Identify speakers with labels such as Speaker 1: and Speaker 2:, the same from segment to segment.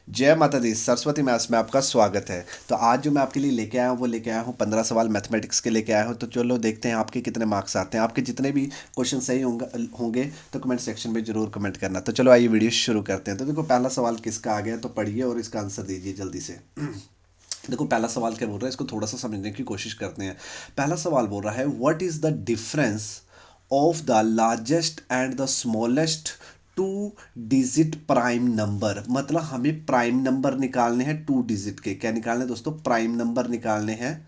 Speaker 1: जय माता दी। सरस्वती मैथ्स में आपका स्वागत है। तो आज जो मैं आपके लिए लेके आया हूँ वो लेके आया हूँ 15 सवाल मैथमेटिक्स के लेके आया हूँ। तो चलो देखते हैं आपके कितने मार्क्स आते हैं। आपके जितने भी क्वेश्चन सही होंगे होंगे तो कमेंट सेक्शन में जरूर कमेंट करना। तो चलो आइए वीडियो शुरू करते हैं। तो देखो पहला सवाल किसका आ गया, तो पढ़िए और इसका आंसर दीजिए जल्दी से। देखो पहला सवाल क्या बोल रहा है, इसको थोड़ा सा समझने की कोशिश करते हैं। पहला सवाल बोल रहा है, what is the difference of the largest and the smallest two digit prime number. मतलब हमें प्राइम नंबर निकालने हैं, टू डिजिट के। क्या निकालने हैं दोस्तों? प्राइम नंबर निकालने हैं।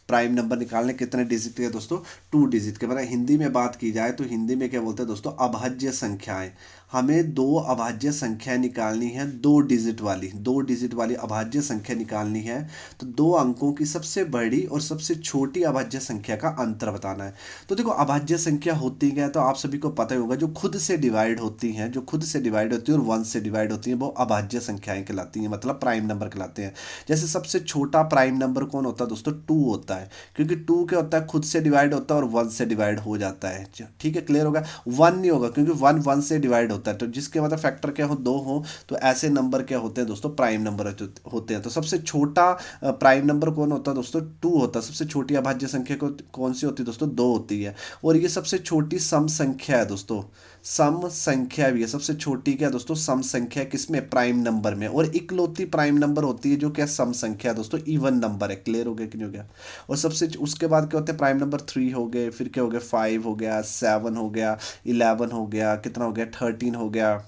Speaker 1: प्राइम नंबर निकालने कितने डिजिट के दोस्तों? टू डिजिट के। मतलब हिंदी में बात की जाए तो हिंदी में क्या बोलते हैं दोस्तों? अभाज्य संख्याएं। हमें दो अभाज्य संख्या निकालनी है, दो डिजिट वाली अभाज्य संख्या निकालनी है। तो दो अंकों की सबसे बड़ी और सबसे छोटी अभाज्य संख्या का अंतर बताना है। तो देखो अभाज्य संख्या होती क्या है, तो आप सभी को पता ही होगा, जो खुद से डिवाइड होती हैं, जो खुद से डिवाइड होती है और वन से डिवाइड होती हैं, वो अभाज्य संख्याएं कहलाती हैं, मतलब प्राइम नंबर कहलाते हैं। जैसे सबसे छोटा प्राइम नंबर कौन होता है दोस्तों? टू होता है। क्योंकि टू क्या होता है? खुद से डिवाइड होता है और वन से डिवाइड हो जाता है। ठीक है, क्लियर होगा। वन नहीं होगा क्योंकि वन वन से डिवाइड होता है। तो जिसके मतलब फैक्टर क्या हो, दो हो, तो ऐसे नंबर क्या होते हैं दोस्तों? प्राइम नंबर होते हैं। तो सबसे छोटा प्राइम नंबर कौन होता है दोस्तों? टू होता है। सबसे छोटी अभाज्य संख्या कौन सी होती है दोस्तों? दो होती है। और ये सबसे छोटी सम संख्या है दोस्तों। सम संख्या भी है सबसे छोटी। क्या दोस्तों? सम संख्या किसमें? प्राइम नंबर में। और इकलौती प्राइम नंबर होती है जो क्या? सम संख्या है दोस्तों, इवन नंबर है। क्लियर हो गया कि नहीं हो गया? और सबसे उसके बाद क्या होते हैं? प्राइम नंबर थ्री हो गए, फिर क्या हो गया? फाइव हो गया, सेवन हो गया, इलेवन हो गया, कितना हो गया? थर्टीन हो गया।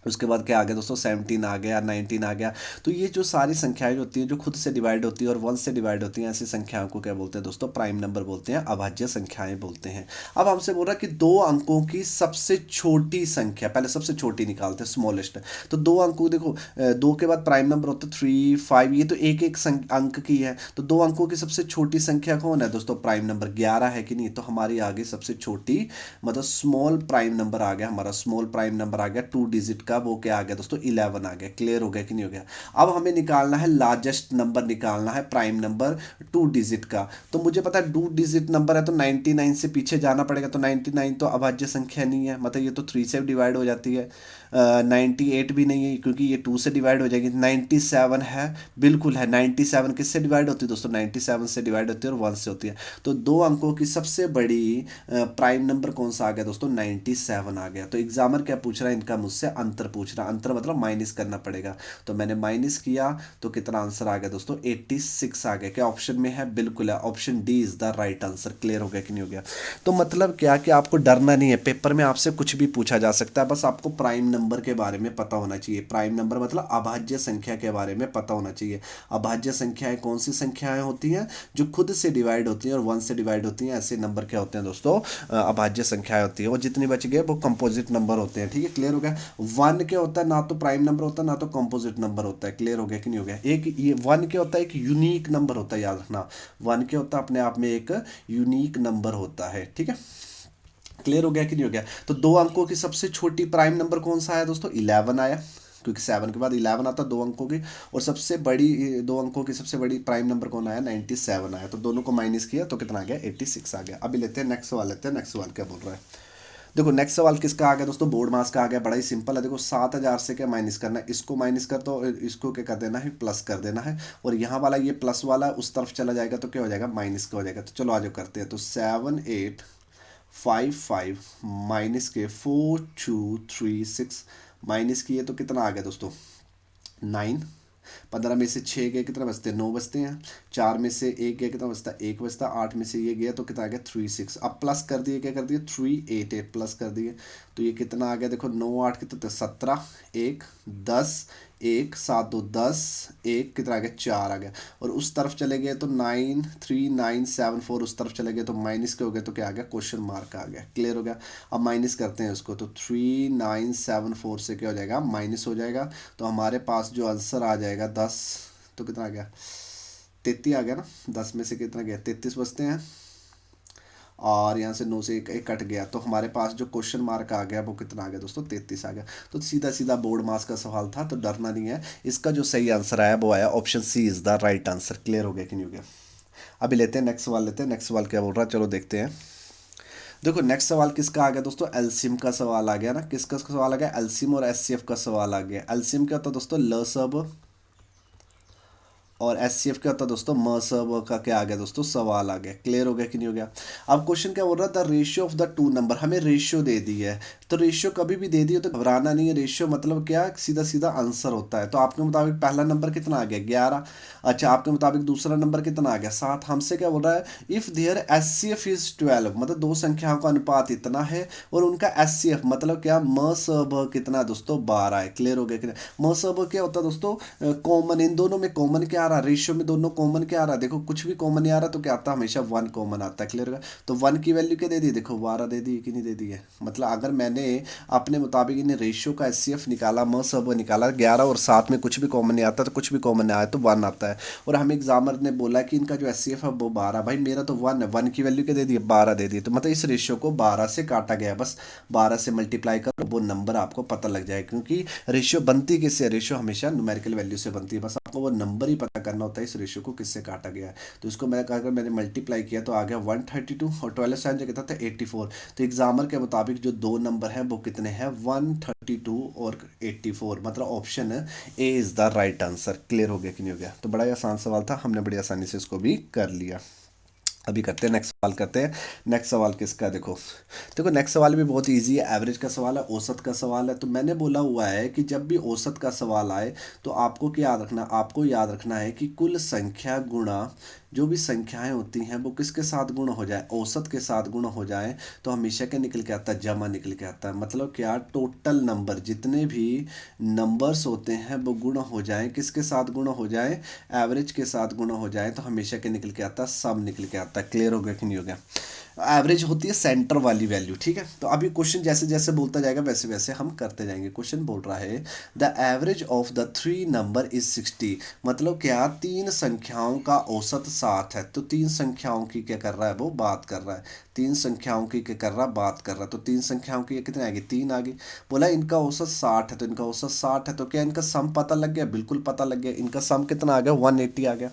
Speaker 1: उसके बाद क्या आ गया दोस्तों? 17 आ गया, 19 आ गया। तो ये जो सारी संख्याएं होती हैं जो खुद से डिवाइड होती है और वन से डिवाइड होती हैं, ऐसी संख्याओं को क्या बोलते हैं दोस्तों? प्राइम नंबर बोलते हैं, अभाज्य संख्याएं बोलते हैं। अब हमसे बोल रहा है कि दो अंकों की सबसे छोटी संख्या, पहले सबसे छोटी निकालते हैं, स्मॉलेस्ट। तो दो अंकों देखो, दो के बाद प्राइम नंबर होते हैं थ्री, फाइव, ये तो एक एक अंक की है। तो दो अंकों की सबसे छोटी संख्या कौन है दोस्तों? प्राइम नंबर 11 है कि नहीं? तो हमारी आगे सबसे छोटी, मतलब स्मॉल प्राइम नंबर आ गया हमारा। स्मॉल प्राइम नंबर आ गया टू डिजिट का, वो क्या आ गया दोस्तों? 11 आ गया। क्लियर हो गया कि नहीं हो गया? अब हमें निकालना है लार्जेस्ट नंबर, निकालना है प्राइम नंबर टू डिजिट का। तो मुझे पता है टू डिजिट नंबर है तो 99 से पीछे जाना पड़ेगा। तो 99 तो अभाज्य संख्या नहीं है, मतलब ये तो थ्री से डिवाइड हो जाती है। 98 भी नहीं है क्योंकि ये टू से डिवाइड हो जाएगी। 97 है, बिल्कुल है। 97 किससे डिवाइड होती है दोस्तों? 97 से डिवाइड होती है और वन से होती है। तो दो अंकों की सबसे बड़ी प्राइम नंबर कौन सा आ गया दोस्तों? 97 आ गया। तो एग्जामर क्या पूछ रहा है? इनका मुझसे अंतर पूछ रहा है। अंतर मतलब माइनस करना पड़ेगा। तो मैंने माइनस किया तो कितना आंसर आ गया दोस्तों? 86 आ गया। क्या ऑप्शन में है? बिल्कुल है, option D is the right answer. Clear हो गया कि नहीं हो गया? तो मतलब क्या कि आपको डरना नहीं है, पेपर में आपसे कुछ भी पूछा जा सकता है, बस आपको प्राइम नंबर के बारे में पता होना चाहिए। प्राइम नंबर मतलब अभाज्य संख्या के बारे में पता होना चाहिए। अभाज्य संख्याएं कौन सी संख्याएं होती हैं? जो खुद से डिवाइड होती हैं और वन से डिवाइड होती हैं, ऐसे नंबर क्या होते हैं दोस्तों? अभाज्य संख्याएं होती है। और जितनी बच गए वो कंपोजिट नंबर होते हैं। ठीक है, क्लियर हो गया? वन क्या होता है? ना तो प्राइम नंबर होता है ना तो कंपोजिट नंबर होता है। क्लियर हो गया कि नहीं हो गया? एक ये वन क्या होता है? एक यूनिक नंबर होता है, याद रखना। वन क्या होता है? अपने आप में एक यूनिक नंबर होता है। ठीक है, क्लियर हो गया कि नहीं हो गया? तो दो अंकों की सबसे छोटी प्राइम नंबर कौन सा आया दोस्तों? 11 आया, क्योंकि सेवन के बाद 11 आता है दो अंकों की। और सबसे बड़ी, दो अंकों की सबसे बड़ी प्राइम नंबर कौन आया? 97 आया। तो दोनों को माइनस किया तो कितना आ गया? 86 आ गया। अभी लेते हैं नेक्स्ट सवाल, लेते हैं नेक्स्ट सवाल क्या बोल रहा है। देखो नेक्स्ट सवाल किसका आ गया दोस्तों? बोर्ड मास का आ गया। बड़ा ही सिंपल है। देखो 7000 से क्या माइनस करना है? इसको माइनस कर दो, इसको क्या कर देना है? प्लस कर देना है। और यहाँ वाला ये प्लस वाला उस तरफ चला जाएगा तो क्या हो जाएगा? माइनस का हो जाएगा। तो चलो आज करते हैं। तो 7855 माइनस के 4236 माइनस किए तो कितना आ गया दोस्तों? 9। 15 में से 6 गए कितना बचते हैं? 9 बचते हैं। 4 में से 1 गया कितना बचता है? 1 बचता है। 8 में से ये गया तो कितना आ गया? 36। अब प्लस कर दिए, क्या कर दिए? 388 प्लस कर दिए। तो ये कितना आ गया? देखो 9 8 कितना? 17, 1 10, 1 7 2 10, 1 कितना आ गया? 4 आ गया। और उस तरफ चले गए तो 93974, उस तरफ चले गए तो माइनस के हो गए तो क्या आ गया? क्वेश्चन मार्क आ गया। क्लियर हो गया? अब माइनस करते हैं उसको। तो 3974 से क्या हो जाएगा? माइनस हो जाएगा। तो हमारे पास जो आंसर आ जाएगा 10, तो कितना आ गया? 33 आ गया ना। 10 में से कितना गया? 33 बचते हैं। और यहाँ से 9 से एक कट गया तो हमारे पास जो क्वेश्चन मार्क आ गया वो कितना आ गया दोस्तों? 33 आ गया। तो सीधा सीधा बोर्ड मास का सवाल था, तो डरना नहीं है। इसका जो सही आंसर आया वो आया option C is the right answer. Clear हो गया कि नहीं हो गया? अभी लेते हैं नेक्स्ट सवाल, लेते हैं नेक्स्ट सवाल क्या बोल रहा है, चलो देखते हैं। देखो नेक्स्ट सवाल किसका आ गया दोस्तों, एलसीएम का सवाल आ गया ना। किसका सवाल आ गया, एलसीएम और एचसीएफ का सवाल आ गया। एलसीएम क्या होता है दोस्तों, लसब, और एचसीएफ क्या होता है दोस्तों, म सब का क्या आ गया दोस्तों, सवाल आ गया। क्लियर हो गया कि नहीं हो गया। अब क्वेश्चन क्या बोल रहा था, ratio of the two number, हमें रेशियो दे दी है। तो रेशियो कभी भी दे दी हो तो घबराना नहीं है। रेशियो मतलब क्या, सीधा सीधा आंसर होता है। तो आपके मुताबिक पहला नंबर कितना आ गया, 11। अच्छा, आपके मुताबिक दूसरा नंबर कितना आ गया, 7। हमसे क्या बोल रहा है, इफ देयर एचसीएफ इज 12, मतलब दो संख्याओं का अनुपात इतना है और उनका एचसीएफ मतलब क्या, म स ब कितना है दोस्तों, 12 है। क्लियर हो गया कि नहीं। म स ब क्या होता है दोस्तों, कॉमन, इन दोनों में कॉमन क्या आ रहा है, रेशियो में दोनों कॉमन क्या आ रहा है, देखो कुछ भी कॉमन नहीं आ रहा तो क्या आता है, हमेशा 1 कॉमन आता है। क्लियर होगा। तो 1 की वैल्यू क्या दे दी, देखो 12 दे दी कि नहीं दे दी है। मतलब अगर मैंने अपने मुताबिक इन्हें रेशियो का एचसीएफ निकाला, म सब निकाला, 11 और 7 में कुछ भी कॉमन नहीं आता, तो कुछ भी कॉमन नहीं आया तो 1 आता है। और हमें एग्जामर ने बोला कि इनका जो एचसीएफ है वो 12, भाई मेरा तो 1 है, 1 की वैल्यू क्या दे दी है, 12 दे दी। तो मतलब इस रेशियो को 12 से काटा गया, बस 12 से मल्टीप्लाई करो, वो नंबर आपको पता लग जाए। क्योंकि रेशियो बनती किससे, रेशियो हमेशा न्यूमेरिकल वैल्यू से बनती है, बस आपको वो नंबर ही पता करना होता है इस रेशियो को किससे काटा गया है। तो इसको मैं अगर मैंने मल्टीप्लाई किया तो आ गया 132, और 12 साइन जो कितना था 84। तो एग्जामर के मुताबिक जो दो नंबर हैं वो कितने हैं, 132 और 84, मतलब option A is the right answer. Clear हो गया कि नहीं हो गया। तो बड़ा ही आसान सवाल था, हमने बड़ी आसानी से इसको भी कर लिया। अभी करते हैं नेक्स्ट सवाल करते हैं। नेक्स्ट सवाल किसका है, देखो देखो नेक्स्ट सवाल भी बहुत इजी है, एवरेज का सवाल है, औसत का सवाल है। तो मैंने बोला हुआ है कि जब भी औसत का सवाल आए तो आपको क्या याद रखना, आपको याद रखना है कि कुल संख्या गुणा जो भी संख्याएं होती हैं वो किसके साथ गुण हो जाए, औसत के साथ गुण हो जाए, तो हमेशा क्या निकल के आता है, जमा निकल के आता है। मतलब क्या, टोटल नंबर जितने भी नंबर्स होते हैं वो गुण हो जाएं, किसके साथ गुण हो जाएं, एवरेज के साथ गुण हो जाएं, तो हमेशा क्या निकल के आता है, सम निकल के आता है। क्लियर हो गया कि नहीं हो गया। एवरेज होती है सेंटर वाली वैल्यू, ठीक है। तो अभी क्वेश्चन जैसे जैसे बोलता जाएगा वैसे वैसे हम करते जाएंगे। क्वेश्चन बोल रहा है the average of the three number is 60, मतलब क्या, तीन संख्याओं का औसत 60 है। तो तीन संख्याओं की क्या कर रहा है, वो बात कर रहा है, तीन संख्याओं की क्या कर रहा है, बात कर रहा है। तो तीन संख्याओं की कितने आएगी, तीन आ गई। बोला इनका औसत 60 है, तो इनका औसत 60 है, तो क्या इनका सम पता लग गया, बिल्कुल पता लग गया। इनका सम कितना आ गया, 180 आ गया।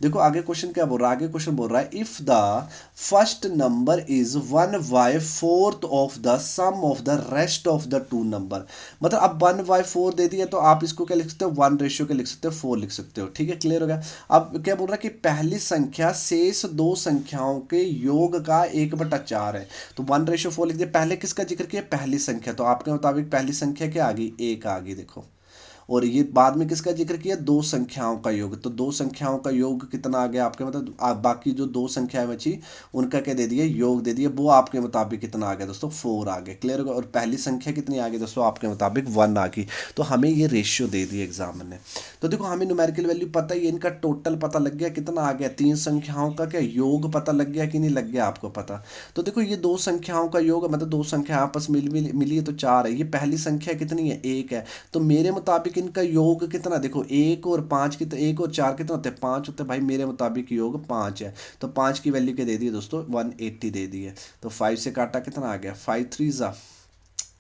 Speaker 1: देखो आगे क्वेश्चन क्या बोल रहा है, आगे क्वेश्चन बोल रहा है if the first number is 1/4 of the sum of the rest of the two number, मतलब अब 1/4 दे दिया तो आप इसको क्या लिख सकते हो, 1 रेशियो के लिख सकते हो, 4 लिख सकते हो, ठीक है। क्लियर हो गया। अब क्या बोल रहा है कि पहली संख्या शेष दो संख्याओं के योग का 1/4 है, तो 1/4 लिख दिया। पहले किसका जिक्र किया, पहली संख्या, तो आपके मुताबिक पहली संख्या क्या आ गई, 1 आ गई, देखो। और ये बाद में किसका जिक्र किया, दो संख्याओं का योग, तो दो संख्याओं का योग कितना आ गया आपके, मतलब बाकी जो दो संख्याएं बची उनका क्या दे दिया, योग दे दिया, वो आपके मुताबिक कितना आ गया दोस्तों, 4 आ गया। क्लियर होगा। और पहली संख्या कितनी आ गई दोस्तों, आपके मुताबिक 1 आ गई। तो हमें ये रेशियो दे दिया एग्जाम ने। तो देखो हमें न्यूमेरिकल वैल्यू पता ही है, इनका टोटल पता लग गया कितना आ गया, तीन संख्याओं का क्या योग पता लग गया कि नहीं लग गया आपको पता। तो देखो ये दो संख्याओं का योग, मतलब दो संख्या आपस में मिली है तो 4 है। ये पहली संख्या कितनी है, 1 है। तो मेरे मुताबिक इनका योग कितना, देखो 1 और 5 कितना, 1 और 4 कितना होते हैं, 5 होते हैं। भाई मेरे मुताबिक योग 5 है। तो 5 की वैल्यू क्या दे दी है दोस्तों, 180 दे दी है। तो 5 से काटा कितना आ गया, 5 3 जा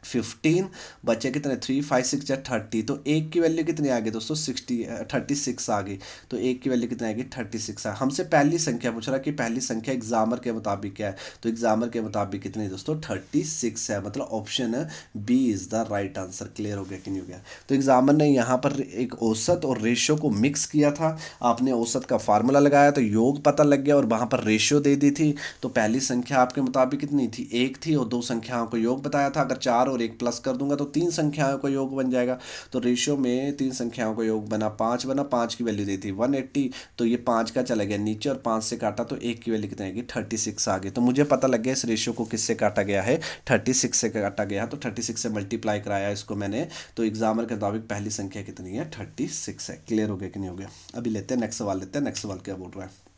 Speaker 1: 15, बचे कितने, 3 5 6 या 30। तो एक की वैल्यू कितनी आ गई दोस्तों, 36 आ गई। तो एक की वैल्यू कितनी आ गई, 36 है। हमसे पहली संख्या पूछ रहा है कि पहली संख्या एग्जामर के मुताबिक क्या है, तो एग्जामर के मुताबिक कितनी दोस्तों, 36 है, मतलब option B is the right answer. Clear हो गया कि नहीं हो गया। तो एग्जामर ने यहाँ पर एक औसत और रेशियो को मिक्स किया था। आपने औसत का फार्मूला लगाया तो योग पता लग गया, और वहाँ पर रेशियो दे दी थी। तो पहली संख्या आपके मुताबिक कितनी थी, 1 थी, और दो संख्याओं को योग बताया था। अगर 4 और 1 प्लस कर दूंगा तो तीन संख्याओं का योग बन जाएगा। तो रेशियो में तीन संख्याओं का योग बना, 5 बना, 5 की वैल्यू दी थी 180। तो ये 5 का चला गया नीचे, और 5 से काटा तो 1 की वैल्यू कितनी आएगी, 36 आ गई। तो मुझे पता लग गया इस रेशियो को किससे काटा गया है, 36 से काटा गया। तो 36 से मल्टीप्लाई कराया इसको मैंने। तो एग्जामर के मुताबिक पहली संख्या कितनी है, 36 है। क्लियर हो गया कि नहीं हो गया। अभी लेते हैं नेक्स्ट सवाल, लेते हैं नेक्स्ट सवाल क्या बोल रहा है।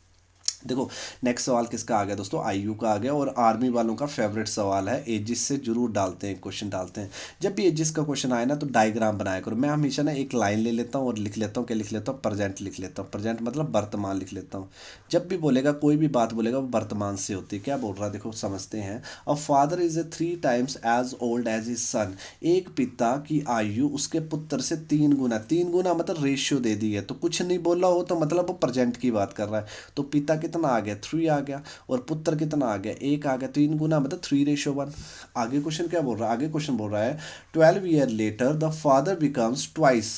Speaker 1: देखो नेक्स्ट सवाल किसका आ गया दोस्तों, आईयू का आ गया, और आर्मी वालों का फेवरेट सवाल है। एजिस से जरूर डालते हैं क्वेश्चन, डालते हैं। जब भी एजिस का क्वेश्चन आए ना तो डायग्राम बनाया करो। मैं हमेशा ना एक लाइन ले लेता हूँ और लिख लेता हूँ, क्या लिख लेता हूँ, प्रेजेंट लिख लेता हूँ। प्रेजेंट मतलब वर्तमान लिख लेता हूँ। जब भी बोलेगा कोई भी बात बोलेगा वो वर्तमान से होती है। क्या बोल रहा है देखो समझते हैं। A father is a 3 times as old as his son, एक पिता की आयु उसके पुत्र से 3 गुना, 3 गुना मतलब रेशियो दे दी है। तो कुछ नहीं बोला हो तो मतलब वो प्रेजेंट की बात कर रहा है। तो पिता कितने कितना आ गया 3 आ गया, और पुत्र कितना आ गया 1 आ गया, 3 गुना मतलब 3:1। आगे क्वेश्चन क्या बोल रहा है, आगे क्वेश्चन बोल रहा है 12 year later the father becomes twice.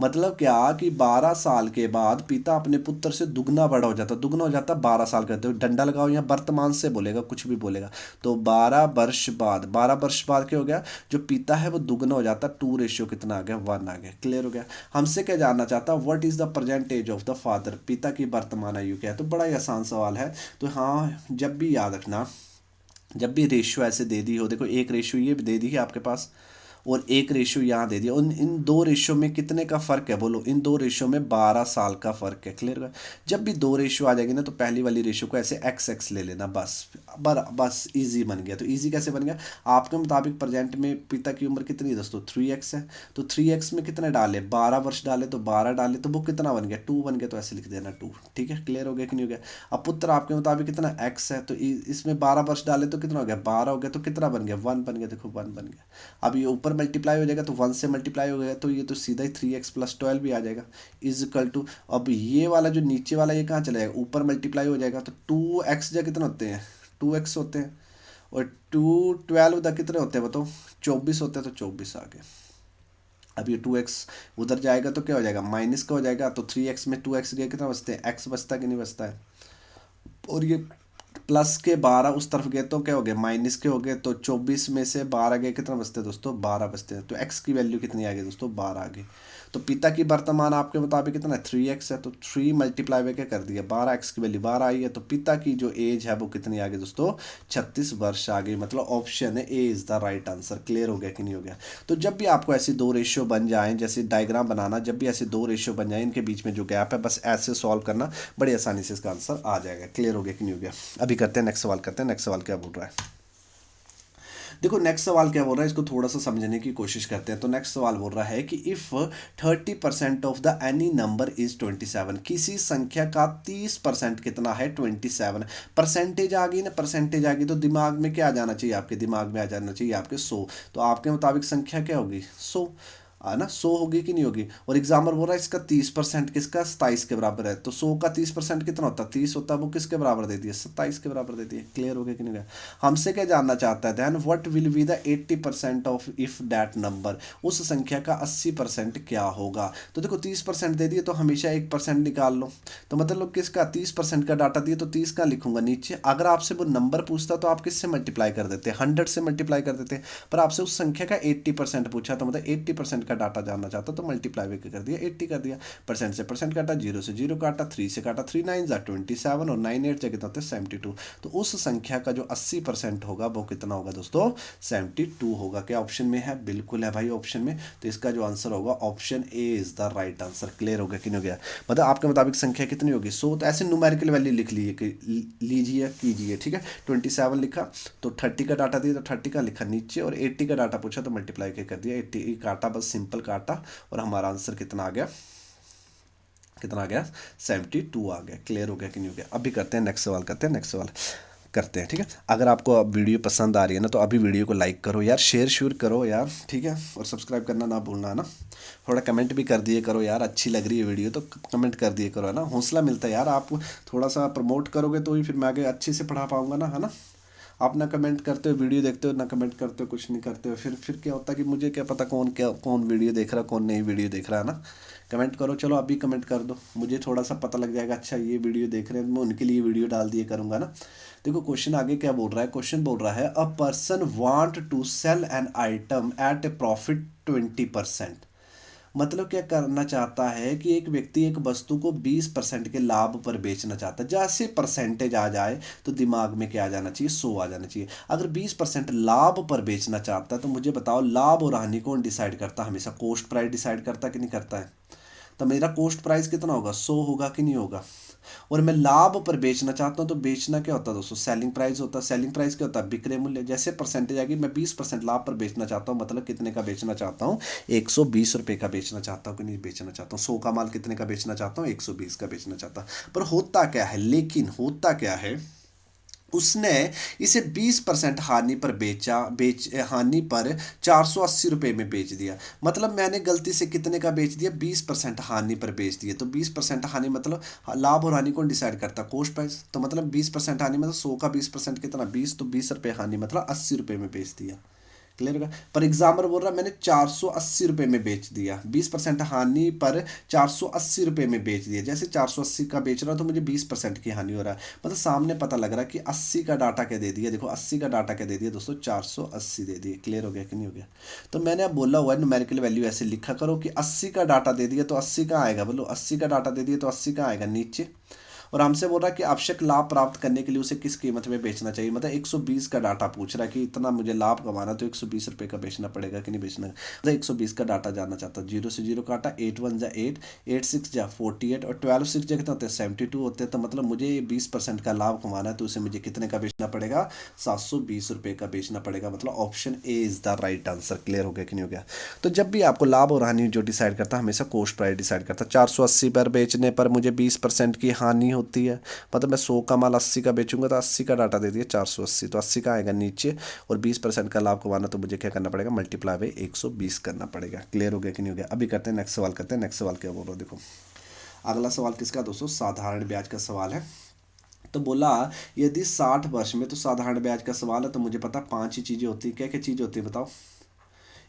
Speaker 1: मतलब क्या कि 12 साल के बाद पिता अपने पुत्र से दुगना बड़ा हो जाता, दुगना हो जाता 12 साल करते हो, डंडा लगाओ या वर्तमान से बोलेगा, कुछ भी बोलेगा। तो 12 वर्ष बाद, 12 वर्ष बाद क्या हो गया, जो पिता है वो दुगना हो जाता, 2 कितना आ गया 1 आ गया। क्लियर हो गया। हमसे क्या जानना चाहता, what is the present age of the father, पिता की वर्तमान आयु क्या है। तो बड़ा ही आसान सवाल है। तो हाँ, जब भी याद रखना, जब भी रेशियो ऐसे दे दी हो, देखो एक रेशियो ये भी दे दी है आपके पास, और एक रेशियो यहाँ दे दिया, उन इन दो रेशियो में कितने का फ़र्क है बोलो, इन दो रेशियो में 12 साल का फ़र्क है। क्लियर है। जब भी दो रेशियो आ जाएगी ना, तो पहली वाली रेशियो को ऐसे एक्स एक्स ले लेना, बस इजी बन गया। तो इजी कैसे बन गया, आपके मुताबिक प्रेजेंट में पिता की उम्र कितनी है दोस्तों, 3x है। तो 3x में कितने डाले, 12 वर्ष डाले, तो 12 डाले तो वो कितना बन गया 2 बन गया, तो ऐसे लिख देना 2। ठीक है, क्लियर हो गया कि नहीं हो गया। अब पुत्र आपके मुताबिक कितना x है, तो इसमें 12 वर्ष डाले तो कितना हो गया 12 हो गया, तो कितना बन गया 1 बन गया, देखो 1 बन गया। अब ये ऊपर मल्टीप्लाई हो जाएगा, तो 1 से मल्टीप्लाई हो गया, तो ये तो सीधा ही 3x+12 भी आ जाएगा, इज इक्वल टू। अब ये वाला जो नीचे वाला ये कहाँ चला जाएगा, ऊपर मल्टीप्लाई हो जाएगा, तो 2x जा कितने होते हैं 2x होते हैं, और 2 12 दा कितने होते हैं बताओ 24 होते हैं, तो 24 आ गए। अब ये 2x उधर जाएगा तो क्या हो जाएगा, माइनस का हो जाएगा, तो 3x में 2x गया, कितना बचते हैं x बचता कि नहीं बचता है। और ये प्लस के 12 उस तरफ गए तो क्या हो गया, माइनस के हो गए, तो 24 में से 12 गए, कितना बचते हैं दोस्तों 12 बचते हैं। तो x की वैल्यू कितनी आ गई दोस्तों 12 आ गई। तो पिता की वर्तमान आपके मुताबिक कितना है 3x है, तो 3 मल्टीप्लाई में क्या कर दिया 12, x की वैल्यू 12 आई है, तो पिता की जो एज है वो कितनी आ गई दोस्तों 36 वर्ष आ गई। मतलब ऑप्शन है A is the right answer. Clear हो गया कि नहीं हो गया। तो जब भी आपको ऐसी दो रेशियो बन जाएं, जैसे डायग्राम बनाना, जब भी ऐसे दो रेशियो बन जाए, इनके बीच में जो गैप है बस ऐसे सॉल्व करना, बड़ी आसानी से इसका आंसर आ जाएगा। क्लियर हो गया कि नहीं हो गया। अभी करते हैं नेक्स्ट सवाल, करते हैं नेक्स्ट सवाल क्या बोल रहा है। देखो नेक्स्ट सवाल क्या बोल रहा है, इसको थोड़ा सा समझने की कोशिश करते हैं। तो नेक्स्ट सवाल बोल रहा है कि if 30% of the any number is 27, किसी संख्या का 30% कितना है 27। परसेंटेज आ गई ना, परसेंटेज आ गई तो दिमाग में क्या आ जाना चाहिए, आपके दिमाग में आ जाना चाहिए आपके 100। तो आपके मुताबिक संख्या क्या होगी 100, है ना 100 होगी कि नहीं होगी। और एग्जाम्पल बोल रहा है इसका 30% किसका 27 के बराबर है, तो 100 का 30% कितना होता है 30 होता है, वो किसके बराबर दे दिया 27 के बराबर दे दिया। क्लियर हो गया कि नहीं गया। हमसे क्या जानना चाहता है, then what will be the 80% of if that number, उस संख्या का 80% क्या होगा। तो देखो 30% दे दिए तो हमेशा 1% निकाल लो। तो मतलब किसका 30% का डाटा दिए तो 30 का लिखूंगा नीचे। अगर आपसे वो नंबर पूछता तो आप किससे मल्टीप्लाई कर देते, 100 से मल्टीप्लाई कर देते। पर आपसे उस संख्या का 80% पूछा, तो मतलब 80% का डाटा जानना चाहता, तो मल्टीप्लाई भी कर दिया 80 कर दिया। परसेंट से परसेंट काटा, 0 से 0 काटा, 3 से काटा, 3 9 जा 27, और 9 8 जा कितना होता है 72। तो उस संख्या का जो 80% होगा वो कितना होगा दोस्तों 72 होगा। क्या ऑप्शन में है, बिल्कुल है भाई ऑप्शन में। तो इसका जो आंसर होगा option A is the right answer. Clear हो गया कि नहीं हो गया। मतलब आपके मुताबिक संख्या कितनी होगी 100, तो ऐसे न्यूमेरिकल वैल्यू लिख लीजिए कीजिए। ठीक है, 27 लिखा तो 30 का डाटा दिया तो 30 का लिखा नीचे, और 80 का डाटा पूछा तो मल्टीप्लाई कर दिया, 80 काटा, बस सिंपल काटा, और हमारा आंसर कितना आ गया, कितना आ गया 72 आ गया। क्लियर हो गया कि नहीं हो गया। अभी करते हैं नेक्स्ट सवाल, करते हैं नेक्स्ट सवाल करते हैं। ठीक है, अगर आपको अब वीडियो पसंद आ रही है ना, तो अभी वीडियो को लाइक करो यार, शेयर श्योर करो यार, ठीक है, और सब्सक्राइब करना ना भूलना है ना। थोड़ा कमेंट भी कर दिए करो यार, अच्छी लग रही है वीडियो तो कमेंट कर दिए करो, है ना, हौसला मिलता है यार। आप थोड़ा सा प्रमोट करोगे तो ही फिर मैं आगे अच्छे से पढ़ा पाऊंगा ना, है ना। आप ना कमेंट करते हो, वीडियो देखते हो ना कमेंट करते हो, कुछ नहीं करते हो, फिर क्या होता है कि मुझे क्या पता कौन वीडियो देख रहा है, कौन नहीं वीडियो देख रहा है ना। कमेंट करो, चलो अभी कमेंट कर दो, मुझे थोड़ा सा पता लग जाएगा, अच्छा ये वीडियो देख रहे हैं, मैं उनके लिए वीडियो डाल दिए करूँगा ना। देखो क्वेश्चन आगे क्या बोल रहा है, क्वेश्चन बोल रहा है a person want to sell an item at a profit 20%। मतलब क्या करना चाहता है कि एक व्यक्ति एक वस्तु को 20% के लाभ पर बेचना चाहता है। जैसे परसेंटेज आ जाए तो दिमाग में क्या आ जाना चाहिए 100 आ जाना चाहिए। अगर 20% लाभ पर बेचना चाहता है तो मुझे बताओ लाभ और हानि कौन डिसाइड करता है, हमेशा कॉस्ट प्राइस डिसाइड करता है कि नहीं करता है। तो मेरा कॉस्ट प्राइस कितना होगा 100 होगा कि नहीं होगा। और मैं लाभ पर बेचना चाहता हूँ तो बेचना क्या होता है दोस्तों सेलिंग प्राइस होता है। सेलिंग प्राइस क्या होता है विक्रय मूल्य। जैसे परसेंटेज आएगी मैं 20% लाभ पर बेचना चाहता हूँ, मतलब कितने का बेचना चाहता हूँ 120 रुपये का बेचना चाहता हूँ कि नहीं बेचना चाहता हूँ। 100 का माल कितने का बेचना चाहता हूँ 120 का बेचना चाहता हूँ। पर होता क्या है, लेकिन होता क्या है उसने इसे 20% हानि पर हानि पर 480 रुपये में बेच दिया। मतलब मैंने गलती से कितने का बेच दिया, 20% हानि पर बेच दिया। तो 20% हानि मतलब लाभ और हानि कौन डिसाइड करता, कॉस्ट प्राइस। तो मतलब 20% हानि मतलब 100 का 20% कितना, 20, तो 20 रुपये हानि मतलब 80 रुपये में बेच दिया। क्लियर होगा। पर एग्जाम्पल बोल रहा मैंने 480 रुपये में बेच दिया, 20% हानि पर 480 रुपये में बेच दिया। जैसे 480 का बेच रहा हूं तो मुझे 20% की हानि हो रहा है। मतलब सामने पता लग रहा है कि 80 का डाटा क्या दे दिया, देखो 80 का डाटा क्या दे दिया दोस्तों, 480 दे दिए। क्लियर हो गया कि नहीं हो गया। तो मैंने अब बोला हुआ है न्यूमेरिकल वैल्यू ऐसे लिखा करो कि 80 का डाटा दे दिया तो 80 का आएगा, बोलो 80 का डाटा दे दिया तो 80 का आएगा नीचे। और हमसे बोल रहा है कि आवश्यक लाभ प्राप्त करने के लिए उसे किस कीमत में बेचना चाहिए। मतलब 120 का डाटा पूछ रहा है कि इतना मुझे लाभ कमाना तो 120 रुपये का बेचना पड़ेगा कि नहीं बेचना। मतलब 120 का डाटा जानना चाहता हूँ। 0 से 0 काटा, 8 1 जा 8, 8 6 जा 48 और 12 6 जा कितना होते हैं, 72 होते हैं। तो मतलब मुझे 20% का लाभ कमाना है तो उसे मुझे कितने का बेचना पड़ेगा, 720 रुपये का बेचना पड़ेगा। मतलब option A is the right answer. Clear हो गया कि नहीं हो गया। तो जब भी आपको लाभ और हानि जो डिसाइड करता है, हमेशा कॉस्ट प्राइस डिसाइड करता है। 480 पर बेचने पर मुझे 20% की हानि होती है। मतलब मैं 100 का माल 80 का बेचूंगा तो 80 का डाटा दे दिया 480, तो 80 का आएगा नीचे। और 20% का लाभ कमाना तो मुझे क्या करना पड़ेगा, मल्टीप्लाई बाई 120 करना पड़ेगा। क्लियर हो गया कि नहीं हो गया। अभी करते हैं नेक्स्ट सवाल, करते हैं नेक्स्ट सवाल क्या बोल रहा हूँ देखो। अगला सवाल किसका दोस्तों, साधारण ब्याज का सवाल है। तो बोला यदि 60 वर्ष में, तो साधारण ब्याज का सवाल है तो मुझे पता 5 ही चीजें होती है। क्या क्या चीजें होती है बताओ।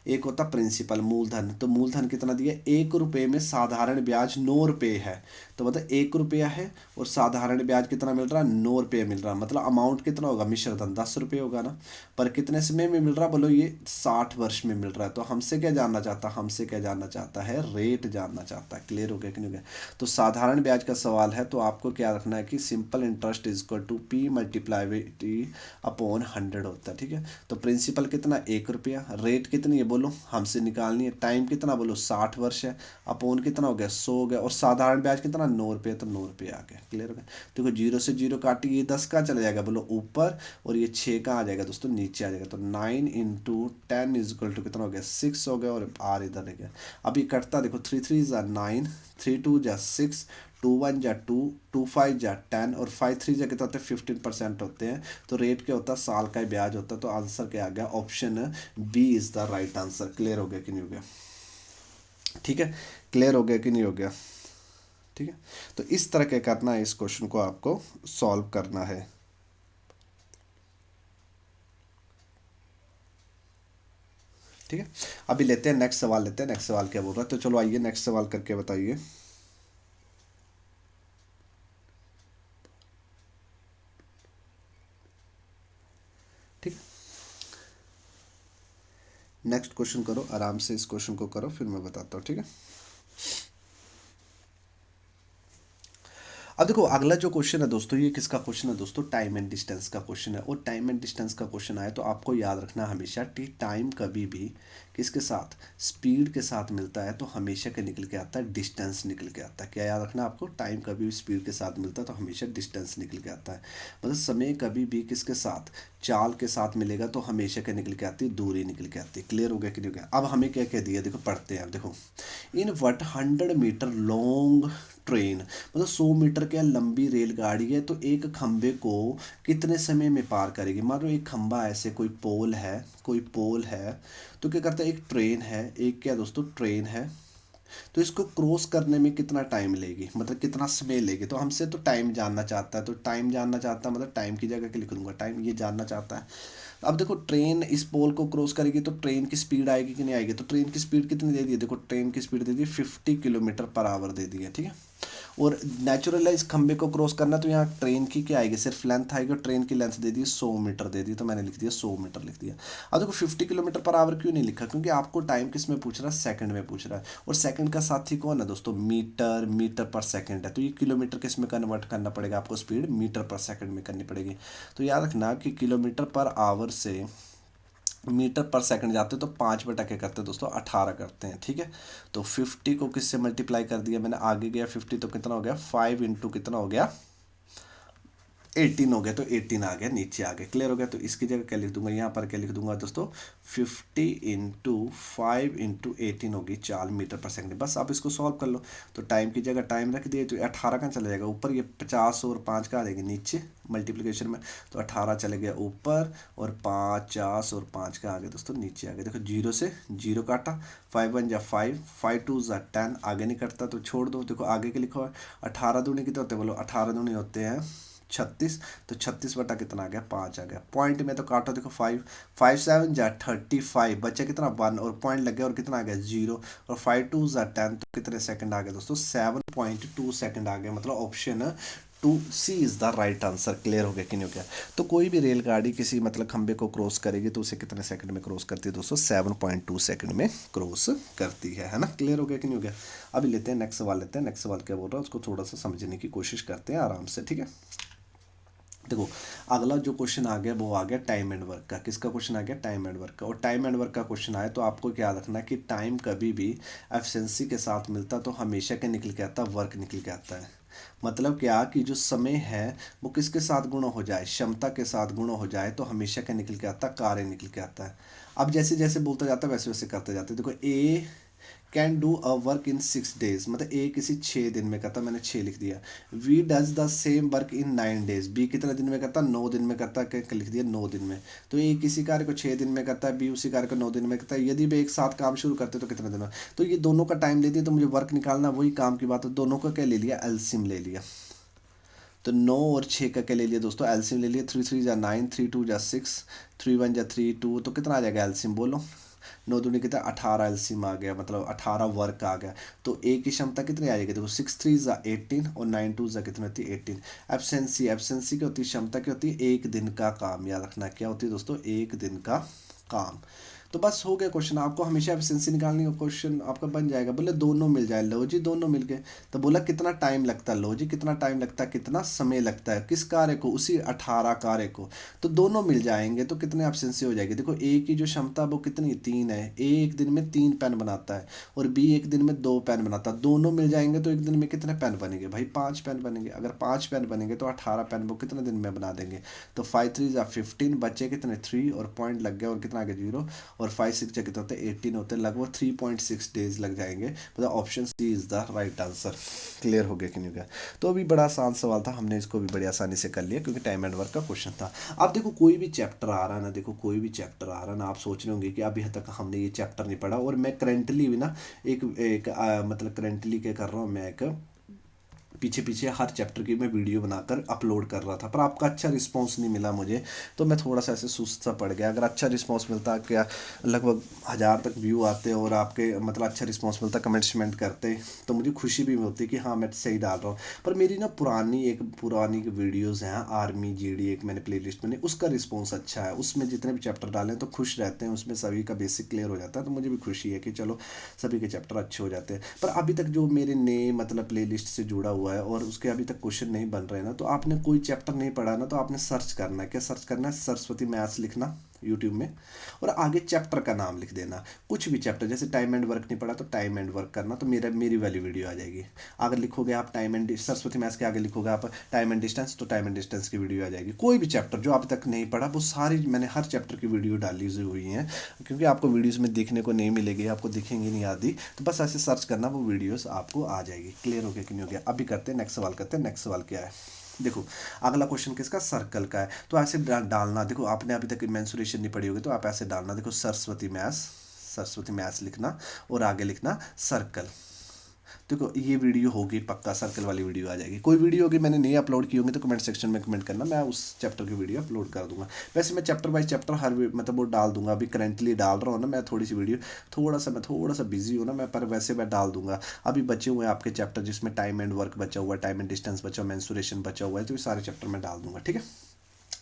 Speaker 1: एक होता प्रिंसिपल, मूलधन। तो मूलधन कितना दिया, 1 रुपये में साधारण ब्याज 9 रुपये है। तो मतलब 1 रुपया है और साधारण ब्याज कितना मिल रहा है, 9 रुपये मिल रहा है। मतलब अमाउंट कितना होगा, मिश्र धन 10 रुपये होगा ना। पर कितने समय में मिल रहा, बोलो ये 60 वर्ष में मिल रहा है। तो हमसे क्या जानना चाहता, हमसे क्या जानना चाहता है, रेट जानना चाहता है। क्लियर हो गया कि नहीं हो गया। तो साधारण ब्याज का सवाल है तो आपको क्या रखना है कि simple interest is equal to P multiply T upon 100 होता है। ठीक है। तो प्रिंसिपल कितना, 1 रुपया। रेट कितनी है बोलो, हमसे निकालनी है। टाइम कितना बोलो, 60 वर्ष है। अपोन कितना हो गया, 100 हो गया। और साधारण ब्याज कितना, 9 रुपये। तो 9 रुपये आ गया। क्लियर हो गया। देखो 0 से 0 काटी, ये 10 कहाँ चला जाएगा बोलो, ऊपर। और ये 6 कहाँ आ जाएगा दोस्तों, नीचे आ जाएगा। तो 9 × 10 इज इक्वल टू कितना हो गया, 6 हो गया। और आर इधर रह गया। अभी कटता देखो, 3 3 ज़ा 9, 3 2 ज़ा 6, 2 1 ज़ा 2, 2 5 ज़ा 10 और 5 3 ज़ा कितना होते हैं, 15% होते हैं। तो रेट क्या होता है, साल का ही ब्याज होता है। तो आंसर क्या आ गया, option B is the right answer. Clear हो गया कि नहीं हो गया। ठीक है। क्लियर हो गया कि नहीं हो गया। ठीक है। तो इस तरह के करना है, इस क्वेश्चन को आपको सॉल्व करना है। ठीक है। अभी लेते हैं नेक्स्ट सवाल, लेते हैं नेक्स्ट सवाल क्या बोल रहा है। तो चलो आइए नेक्स्ट सवाल करके बताइए। ठीक। नेक्स्ट क्वेश्चन करो, आराम से इस क्वेश्चन को करो, फिर मैं बताता हूँ। ठीक है। अब देखो अगला जो क्वेश्चन है दोस्तों, ये किसका क्वेश्चन है दोस्तों, टाइम एंड डिस्टेंस का क्वेश्चन है। और टाइम एंड डिस्टेंस का क्वेश्चन आए तो आपको याद रखना हमेशा कि टाइम कभी भी किसके साथ, स्पीड के साथ मिलता है तो हमेशा क्या निकल के आता है, डिस्टेंस निकल के आता है। क्या याद रखना आपको, टाइम कभी भी स्पीड के साथ मिलता है तो हमेशा डिस्टेंस निकल के आता है। मतलब समय कभी भी किसके साथ, चाल के साथ मिलेगा तो हमेशा क्या निकल के आती है, दूरी निकल के आती है। क्लियर हो गया कि नहीं हो गया। अब हमें क्या कह दिया, देखो पढ़ते हैं। देखो इन वट 100 मीटर लॉन्ग ट्रेन, मतलब 100 मीटर क्या लंबी रेलगाड़ी है तो एक खंबे को कितने समय में पार करेगी। मान लो एक खंबा ऐसे कोई पोल है, कोई पोल है। तो क्या करता है, एक ट्रेन है, एक क्या दोस्तों ट्रेन है। तो इसको क्रॉस करने में कितना टाइम लेगी, मतलब कितना समय लेगी। तो हमसे तो टाइम जानना चाहता है। तो टाइम जानना चाहता है मतलब टाइम की जगह क्या लिख दूंगा, टाइम ये जानना चाहता है। अब देखो ट्रेन इस पोल को क्रॉस करेगी तो ट्रेन की स्पीड आएगी कि नहीं आएगी। तो ट्रेन की स्पीड कितनी दे दी है, देखो ट्रेन की स्पीड दे दी 50 किलोमीटर पर आवर दे दी है। ठीक है। और नेचुरल है, इस खंबे को क्रॉस करना तो यहाँ ट्रेन की क्या आएगी, सिर्फ लेंथ आएगी। और ट्रेन की लेंथ दे दी 100 मीटर दे दी, तो मैंने लिख दिया 100 मीटर लिख दिया। अब देखो 50 किलोमीटर पर आवर क्यों नहीं लिखा, क्योंकि आपको टाइम किस में पूछ रहा है, सेकंड में पूछ रहा है। और सेकंड का साथी कौन है दोस्तों, मीटर, मीटर पर सेकंड है। तो ये किलोमीटर किस में कन्वर्ट करना पड़ेगा आपको, स्पीड मीटर पर सेकंड में करनी पड़ेगी। तो याद रखना कि किलोमीटर पर आवर से मीटर पर सेकंड जाते हैं तो 5 बटा क्या करते हैं दोस्तों, 18 करते हैं। ठीक है। तो 50 को किससे मल्टीप्लाई कर दिया मैंने, आगे गया 50 तो कितना हो गया, 5 इंटू कितना हो गया, 18 हो गया तो 18 आ गया, नीचे आ गया। क्लियर हो गया। तो इसकी जगह क्या लिख दूंगा, यहाँ पर क्या लिख दूंगा दोस्तों, 50 × 5 × 18 होगी 4 मीटर पर सेकंड। बस आप इसको सॉल्व कर लो। तो टाइम की जगह टाइम रख दिए तो 18 कहाँ चला जाएगा ऊपर, ये 50 और 5 का आ जाएंगे नीचे मल्टीप्लिकेशन में, तो 18 चले गया ऊपर और 50 और 5 का आ गया दोस्तों नीचे आ गया। देखो जीरो से जीरो काटा, 5 × 1 = 5, 5 × 2 = 10, आगे नहीं कटता तो छोड़ दो। देखो आगे के लिखो है 18 दूनी कितने होते हैं, बोलो 18 दूनी होते हैं 36, तो 36 बटा कितना आ गया 5 आ गया। पॉइंट में तो काटो, देखो 5, 5 × 7 = 35, बच्चा कितना 1 और पॉइंट लग गया और कितना आ गया 0, और 5 × 2 = 10, तो कितने सेकंड आ गया दोस्तों 7.2 सेकंड आ गया। मतलब option 2C is the right answer. Clear हो गया कि नहीं हो गया। तो कोई भी रेलगाड़ी किसी मतलब खंबे को क्रॉस करेगी तो उसे कितने सेकंड में क्रॉस करती है दोस्तों, 7.2 सेकंड में क्रॉस करती है ना। क्लियर हो गया कि नहीं हो गया। अभी लेते हैं नेक्स्ट सवाल, लेते हैं नेक्स्ट सवाल क्या बोल रहा है उसको थोड़ा सा समझने की कोशिश करते हैं आराम से, ठीक है। देखो अगला जो क्वेश्चन आ गया वो आ गया टाइम एंड वर्क का। किसका क्वेश्चन आ गया, टाइम एंड वर्क का। और टाइम एंड वर्क का क्वेश्चन आया तो आपको क्या रखना है कि टाइम कभी भी एफिशिएंसी के साथ मिलता तो हमेशा क्या निकल के आता, वर्क निकल के आता है। मतलब क्या कि जो समय है वो किसके साथ गुणा हो जाए, क्षमता के साथ गुणा हो जाए तो हमेशा क्या निकल के आता, कार्य निकल के आता है। अब जैसे जैसे बोलता जाता है वैसे वैसे करते जाते हैं। देखो A can do a work in 6 days, मतलब ए किसी 6 दिन में करता, मैंने 6 लिख दिया। We does the same work in 9 days, B कितने दिन में करता, 9 दिन में करता, क्या लिख दिया 9 दिन में। तो ए किसी कार्य को 6 दिन में करता है, बी उसी कार्य को 9 दिन में करता है। यदि वे एक साथ काम शुरू करते तो कितने दिन में, तो ये दोनों का टाइम ले दिया, तो मुझे वर्क निकालना, वही काम की बात है। दोनों का क्या ले लिया, एलसीएम ले लिया। तो 9 और 6 का क्या ले लिया दोस्तों, एलसीएम ले लिया। 3 × 3 = 9, 3 × 2 = 6, 3 × 1 = 3, 2, तो कितना आ जाएगा एलसीएम बोलो, 9 दूनी कितना 18 एलसीएम आ गया, मतलब 18 वर्क आ गया। तो ए की क्षमता कितनी आ जाएगी, देखो 6 × 3 = 18 और 9 × 2 = कितनी होती है 18। एब्सेंसी, एब्सेंसी क्या होती है, क्षमता क्या होती है, एक दिन का काम। याद रखना क्या होती है दोस्तों, एक दिन का काम। तो बस हो गया क्वेश्चन। आपको हमेशा एफिशिएंसी निकालनी हो, क्वेश्चन आपका बन जाएगा। बोले दोनों मिल जाए, लो जी दोनों मिल गए। तो बोला कितना टाइम लगता है, लो जी कितना टाइम लगता है, कितना समय लगता है किस कार्य को, उसी 18 कार्य को। तो दोनों मिल जाएंगे तो कितने एफिशिएंसी हो जाएगी। देखो ए की जो क्षमता वो कितनी 3 है, ए एक दिन में 3 पेन बनाता है और बी एक दिन में 2 पेन बनाता है। दोनों मिल जाएंगे तो एक दिन में कितने पेन बनेंगे भाई, 5 पेन बनेंगे। अगर 5 पेन बनेंगे तो 18 पेन वो कितने दिन में बना देंगे। तो 5 × 3 = 15, बच्चे कितने 3 और पॉइंट लग गया और कितना आ गया 0, और 5 × 6 कितने होते हैं 18 होते हैं। लगभग 3.6 days लग जाएंगे। मतलब option C is the right answer. Clear हो गया कि नहीं हो गया। तो अभी बड़ा आसान सवाल था, हमने इसको भी बड़ी आसानी से कर लिया क्योंकि टाइम एंड वर्क का क्वेश्चन था। अब देखो कोई भी चैप्टर आ रहा है ना, देखो कोई भी चैप्टर आ रहा है ना, आप सोच रहे होंगे कि अभी तक हमने ये चैप्टर नहीं पढ़ा। और मैं करेंटली भी ना मतलब करेंटली क्या कर रहा हूँ, मैं एक पीछे पीछे हर चैप्टर की मैं वीडियो बनाकर अपलोड कर रहा था, पर आपका अच्छा रिस्पांस नहीं मिला मुझे। तो मैं थोड़ा सा ऐसे सुस्त सा पड़ गया। अगर अच्छा रिस्पांस मिलता, क्या लगभग 1000 तक व्यू आते और आपके मतलब अच्छा रिस्पांस मिलता, कमेंट्समेंट करते, तो मुझे खुशी भी होती कि हाँ मैं सही डाल रहा हूँ। पर मेरी ना पुरानी वीडियोज़ हैं, आर्मी जीडी एक मैंने प्लेलिस्ट में, उसका रिस्पॉन्स अच्छा है। उसमें जितने भी चैप्टर डालें तो खुश रहते हैं, उसमें सभी का बेसिक क्लियर हो जाता है। तो मुझे भी खुशी है कि चलो सभी के चैप्टर अच्छे हो जाते हैं। पर अभी तक जो मेरे नए मतलब प्लेलिस्ट से जुड़ा हुआ है और उसके अभी तक क्वेश्चन नहीं बन रहे ना, तो आपने कोई चैप्टर नहीं पढ़ा ना, तो आपने सर्च करना है। क्या सर्च करना है, सरस्वती मैथ्स लिखना यूट्यूब में और आगे चैप्टर का नाम लिख देना। कुछ भी चैप्टर, जैसे टाइम एंड वर्क नहीं पढ़ा तो टाइम एंड वर्क करना, तो मेरी वाली वीडियो आ जाएगी। अगर लिखोगे आप टाइम एंड सरस्वती मैथ्स के आगे लिखोगे आप टाइम एंड डिस्टेंस, तो टाइम एंड डिस्टेंस की वीडियो आ जाएगी। कोई भी चैप्टर जो अभी तक नहीं पढ़ा वो सारी मैंने हर चैप्टर की वीडियो डाली हुई हैं, क्योंकि आपको वीडियोस में देखने को नहीं मिलेगी, आपको दिखेंगी नहीं आदि। तो बस ऐसे सर्च करना, वो वीडियोस आपको आ जाएगी। क्लियर हो गया कि नहीं हो गया। अभी करते हैं नेक्स्ट सवाल, करते हैं नेक्स्ट सवाल क्या है। देखो अगला क्वेश्चन किसका, सर्कल का है। तो ऐसे डालना, देखो आपने अभी तक मेंसुरेशन नहीं पढ़ी होगी तो आप ऐसे डालना। देखो सरस्वती मैथ्स लिखना और आगे लिखना सर्कल। देखो ये वीडियो होगी पक्का, सर्कल वाली वीडियो आ जाएगी। कोई वीडियो होगी मैंने नहीं अपलोड की होंगी तो कमेंट सेक्शन में कमेंट करना, मैं उस चैप्टर की वीडियो अपलोड कर दूंगा। वैसे मैं चैप्टर बाय चैप्टर हर मतलब वो डाल दूंगा। अभी करेंटली डाल रहा हूँ ना मैं थोड़ी सी वीडियो, मैं थोड़ा सा बिजी हूँ ना मैं, पर वैसे मैं डाल दूंगा। अभी बचे हुए हैं आपके चैप्टर जिसमें टाइम एंड वर्क बचा हुआ है, टाइम एंड डिस्टेंस बचा हुआ है, मेंसुरेशन बचा हुआ है, तो ये सारे चैप्टर में डाल दूंगा, ठीक है।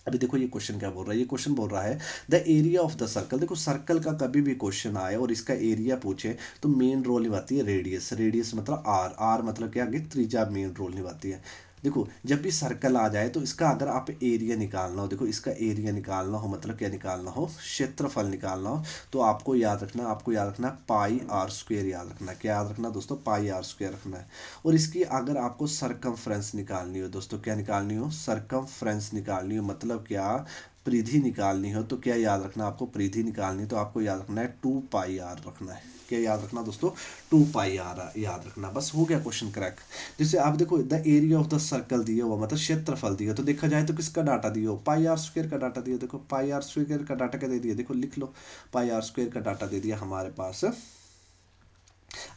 Speaker 1: अभी देखो ये क्वेश्चन क्या बोल रहा है, ये क्वेश्चन बोल रहा है the area of the circle. देखो सर्कल का कभी भी क्वेश्चन आए और इसका एरिया पूछे तो मेन रोल निभाती है रेडियस। रेडियस मतलब आर, आर मतलब क्या, आगे त्रिज्या मेन रोल निभाती है। देखो जब भी सर्कल आ जाए तो इसका अगर आप एरिया निकालना हो, देखो इसका एरिया निकालना हो मतलब क्या निकालना हो, क्षेत्रफल निकालना हो, तो आपको याद रखना पाई आर स्क्वेयर याद रखना। क्या याद रखना दोस्तों? पाई आर स्क्वेयर रखना है। और इसकी अगर आपको सरकमफ्रेंस निकालनी हो दोस्तों, क्या निकालनी हो? सरकमफ्रेंस निकालनी हो मतलब क्या? परिधि निकालनी हो तो क्या याद रखना आपको? परिधि निकालनी तो आपको याद रखना है 2 पाई आर रखना है। क्या याद रखना दोस्तों? 2 पाई आर याद रखना। बस हो गया क्वेश्चन क्रैक। जैसे आप देखो the area of the circle दिया हुआ मतलब क्षेत्रफल दिया, तो देखा जाए तो किसका डाटा दिया हो? पाई आर स्क्वेयर का डाटा दिया। देखो पाई आर स्क्वेयर का डाटा क्या दे दिया, देखो लिख लो, पाई आर स्क्वेयर का डाटा दे दिया हमारे पास।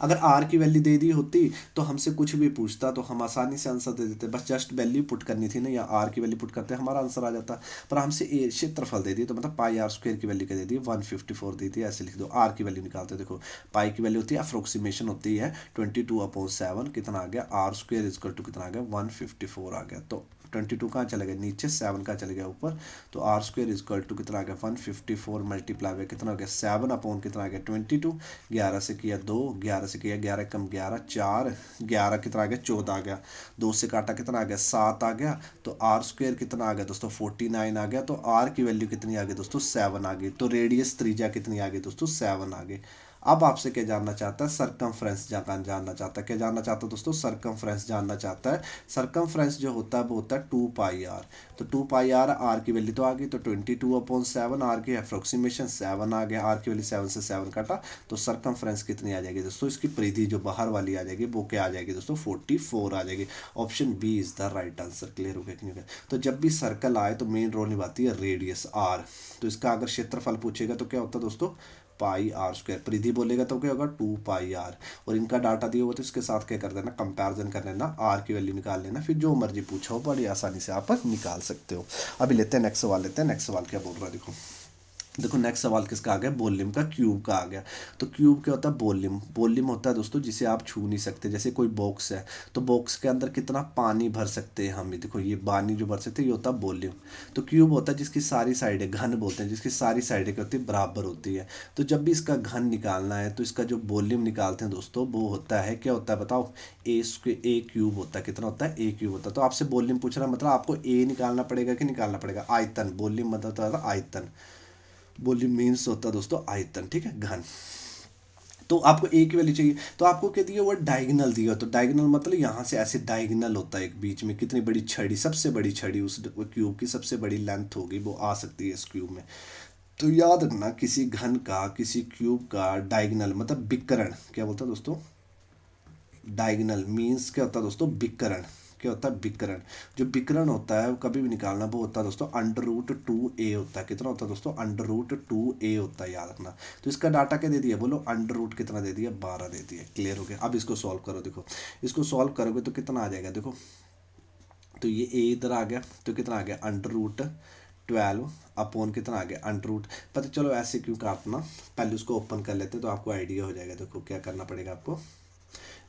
Speaker 1: अगर आर की वैल्यू दे दी होती तो हमसे कुछ भी पूछता तो हम आसानी से आंसर दे देते, बस जस्ट वैल्यू पुट करनी थी ना, या आर की वैल्यू पुट करते हमारा आंसर आ जाता। पर हमसे क्षेत्रफल दे दी तो मतलब पाई आर स्क्वेयर की वैल्यू क्या दे दी? 154 दी थी। ऐसे लिख दो। आर की वैल्यू निकालते, देखो पाई की वैल्यू होती है अप्रोक्सीमेशन होती है 22/7, कितना आ गया? आर स्क्वेयर इजकल टू कितना आ गया? 154 आ गया। तो 22 कहाँ चले गया नीचे, 7 कहाँ चले गया ऊपर, तो आर स्क्वेयर इजकल टू कितना आ गया? 154 मल्टीप्लाई में कितना हो गया? 7 कितना आ गया? 22। 11 से किया 2, 11 से किया 11 कम 11 4, 11 कितना आ गया? 14 आ गया। 2 से काटा कितना आ गया? 7 आ गया। तो आर स्क्वेयर कितना आ गया दोस्तों? 49 आ गया। तो आर की वैल्यू कितनी आ गई दोस्तों? 7 आ गई। तो रेडियस त्रिज्या कितनी आ गई दोस्तों? 7 आ गई। अब आपसे क्या जानना चाहता है? सरकमफ्रेंस जानना चाहता है। क्या जानना चाहता है दोस्तों? सरकमफ्रेंस जानना चाहता है। सरकमफ्रेंस जो होता है वो होता है 2 पाई आर। तो 2 पाई आर, आर की वैल्यू तो आ गई, तो 22/7, आर की अप्रोक्सीमेशन 7 आ गया। आर की वैल्यू 7 से 7 काटा तो सरकमफ्रेंस कितनी आ जाएगी दोस्तों? इसकी परिधि जो बाहर वाली आ जाएगी वो क्या आ जाएगी दोस्तों? 44 आ जाएगी। Option B is the right answer. Clear हो गया कि नहीं हो गया? तो जब भी सर्कल आए तो मेन रोल निभाती है रेडियस आर। तो इसका अगर क्षेत्रफल पूछेगा तो क्या होता है दोस्तों? पाई आर स्क्वायर। परिधि बोलेगा तो क्या होगा? 2 पाई आर। और इनका डाटा दिया हुआ तो इसके साथ क्या कर देना? कंपैरिजन कर लेना, आर की वैल्यू निकाल लेना, फिर जो मर्जी पूछो बड़ी आसानी से आप निकाल सकते हो। अभी लेते हैं नेक्स्ट सवाल, लेते हैं नेक्स्ट सवाल क्या बोल रहा है। देखो देखो नेक्स्ट सवाल किसका आ गया? वॉल्यूम का, क्यूब का आ गया। तो क्यूब क्या होता है? वॉल्यूम। वॉल्यूम होता है दोस्तों जिसे आप छू नहीं सकते। जैसे कोई बॉक्स है तो बॉक्स के अंदर कितना पानी भर सकते हैं हम, ये देखो ये पानी जो भर सकते हैं ये होता है वॉल्यूम। तो क्यूब होता है जिसकी सारी साइडें, घन बोलते हैं जिसकी सारी साइडें क्या होती है? बराबर होती है। तो जब भी इसका घन निकालना है तो इसका जो वॉल्यूम निकालते हैं दोस्तों वो होता है, क्या होता है बताओ? ए क्यूब होता है। कितना होता है? ए क्यूब होता है। तो आपसे वॉल्यूम पूछ रहा है मतलब आपको ए निकालना पड़ेगा कि निकालना पड़ेगा? आयतन। वॉल्यूम मतलब होता है आयतन। वॉल्यूम मीन्स होता है दोस्तों आयतन, ठीक है, घन। तो आपको ए की वैल्यू चाहिए तो आपको क्या दिया? वो डायगोनल दिया। तो डायगोनल मतलब यहाँ से ऐसे डायगोनल होता है एक बीच में, कितनी बड़ी छड़ी, सबसे बड़ी छड़ी उस क्यूब की सबसे बड़ी लेंथ होगी वो आ सकती है इस क्यूब में। तो याद रखना किसी घन का, किसी क्यूब का डायगोनल मतलब विकर्ण, क्या बोलता है दोस्तों? डायगोनल मीन्स क्या होता है दोस्तों? विकर्ण। क्या होता है? विकर्ण। जो विकर्ण होता है वो कभी भी निकालना वो होता है दोस्तों √2a होता है। कितना होता है दोस्तों? √2a होता है, याद रखना। तो इसका डाटा क्या दे दिया बोलो? अंडर रूट कितना दे दिया? 12 दे दिया। क्लियर हो गया? अब इसको सॉल्व करो। देखो इसको सॉल्व करोगे तो कितना आ जाएगा? देखो तो ये ए इधर आ गया तो कितना आ गया? √12 अपॉन कितना आ गया? Under root. पता चलो ऐसे क्यों काटना, पहले उसको ओपन कर लेते हैं तो आपको आइडिया हो जाएगा। देखो क्या करना पड़ेगा आपको,